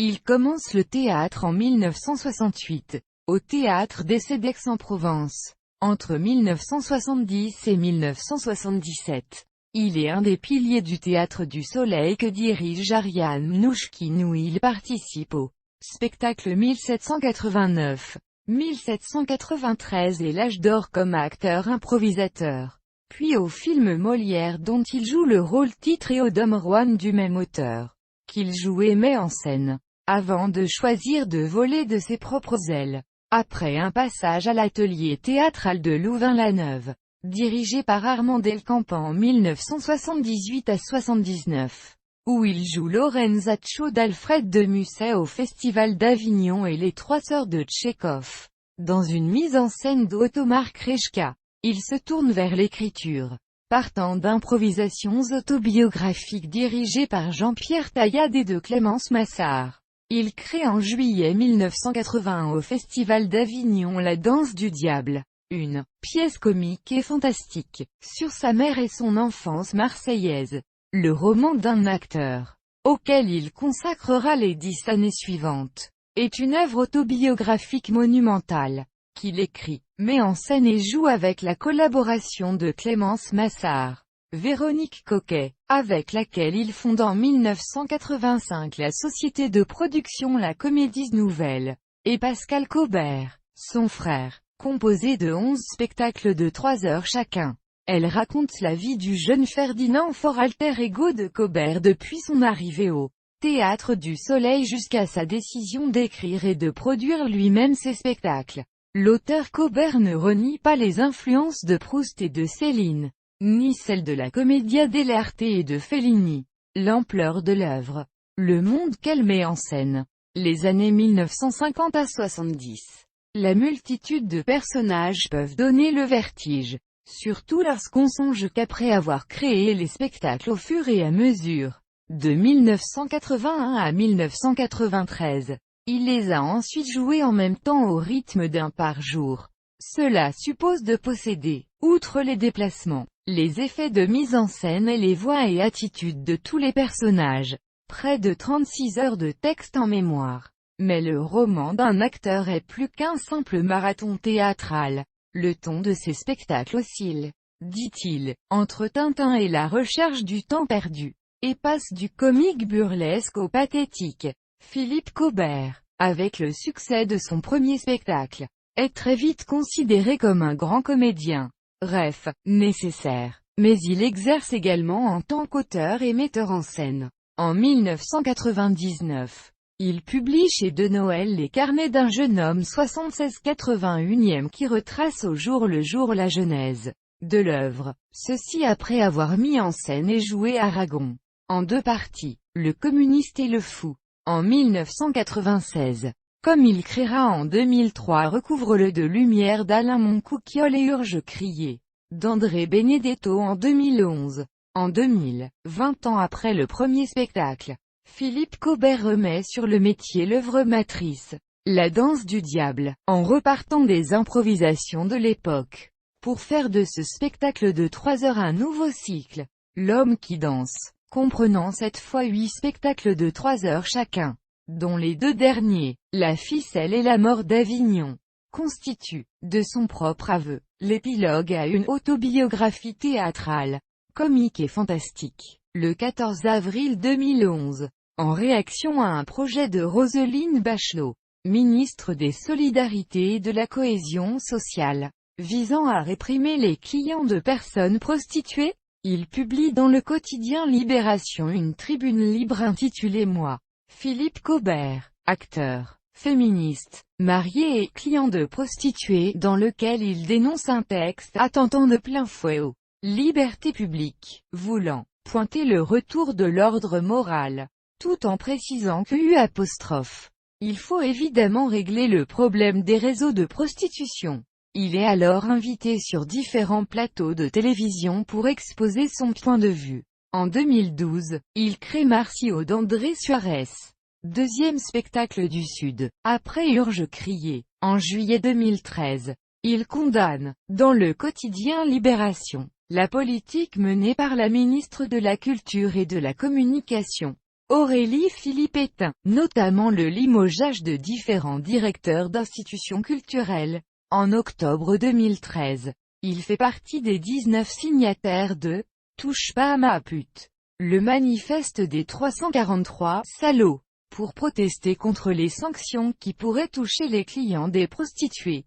Il commence le théâtre en 1968, au théâtre des d'Aix-en-Provence. Entre 1970 et 1977, il est un des piliers du Théâtre du Soleil que dirige Ariane Mnouchkine où il participe au spectacle 1789, 1793 et l'âge d'or comme acteur improvisateur, puis au film Molière dont il joue le rôle titre et au Dom Juan du même auteur, qu'il joue et met en scène, avant de choisir de voler de ses propres ailes. Après un passage à l'atelier théâtral de Louvain-la-Neuve, dirigé par Armand Delcamp en 1978 à 79, où il joue Lorenzaccio d'Alfred de Musset au Festival d'Avignon et Les Trois Sœurs de Tchekhov, dans une mise en scène d'Ottomar Krejka, il se tourne vers l'écriture, partant d'improvisations autobiographiques dirigées par Jean-Pierre Taillade et de Clémence Massard. Il crée en juillet 1981 au Festival d'Avignon La Danse du Diable, une pièce comique et fantastique, sur sa mère et son enfance marseillaise, le roman d'un acteur, auquel il consacrera les 10 années suivantes, est une œuvre autobiographique monumentale, qu'il écrit, met en scène et joue avec la collaboration de Clémence Massard, Véronique Coquet, avec laquelle il fonde en 1985 la société de production La Comédie Nouvelle, et Pascal Caubert, son frère, composé de 11 spectacles de 3 heures chacun. Elle raconte la vie du jeune Ferdinand fort alter ego de Caubert depuis son arrivée au Théâtre du Soleil jusqu'à sa décision d'écrire et de produire lui-même ses spectacles. L'auteur Caubert ne renie pas les influences de Proust et de Céline, ni celle de la Commedia dell'arte et de Fellini. L'ampleur de l'œuvre, le monde qu'elle met en scène, les années 1950 à 70, la multitude de personnages peuvent donner le vertige, surtout lorsqu'on songe qu'après avoir créé les spectacles au fur et à mesure, de 1981 à 1993, il les a ensuite joués en même temps au rythme d'un par jour. Cela suppose de posséder, outre les déplacements, les effets de mise en scène et les voix et attitudes de tous les personnages, près de 36 heures de texte en mémoire. Mais le roman d'un acteur est plus qu'un simple marathon théâtral. Le ton de ces spectacles oscille, dit-il, entre Tintin et la recherche du temps perdu, et passe du comique burlesque au pathétique. Philippe Caubert, avec le succès de son premier spectacle, est très vite considéré comme un grand comédien. Ref, nécessaire. Mais il exerce également en tant qu'auteur et metteur en scène. En 1999, il publie chez De Noël Les Carnets d'un jeune homme 76-81e qui retrace au jour le jour la genèse de l'œuvre. Ceci après avoir mis en scène et joué Aragon, en 2 parties, Le communiste et le fou, en 1996. Comme il créera en 2003 Recouvre-le de lumière d'Alain Moncouquiol et Urge crier, d'André Benedetto en 2011. En 2000, 20 ans après le premier spectacle, Philippe Caubert remet sur le métier l'œuvre matrice, La Danse du Diable, en repartant des improvisations de l'époque, pour faire de ce spectacle de 3 heures un nouveau cycle, L'homme qui danse, comprenant cette fois 8 spectacles de 3 heures chacun, dont les 2 derniers, La ficelle et la mort d'Avignon, constituent, de son propre aveu, l'épilogue à une autobiographie théâtrale, comique et fantastique. Le 14 avril 2011, en réaction à un projet de Roselyne Bachelot, ministre des Solidarités et de la Cohésion sociale, visant à réprimer les clients de personnes prostituées, il publie dans le quotidien Libération une tribune libre intitulée Moi, Philippe Caubert, acteur, féministe, marié et client de prostituées, dans lequel il dénonce un texte attentant de plein fouet aux libertés publiques, voulant pointer le retour de l'ordre moral, tout en précisant que il faut évidemment régler le problème des réseaux de prostitution. Il est alors invité sur différents plateaux de télévision pour exposer son point de vue. En 2012, il crée Marcio d'André Suarez, deuxième spectacle du Sud, après Urge crier. En juillet 2013, il condamne, dans le quotidien Libération, la politique menée par la ministre de la Culture et de la Communication, Aurélie Philippe Pétain, notamment le limogeage de différents directeurs d'institutions culturelles. En octobre 2013, il fait partie des 19 signataires de « Touche pas à ma pute », le manifeste des 343 « salauds », pour protester contre les sanctions qui pourraient toucher les clients des prostituées.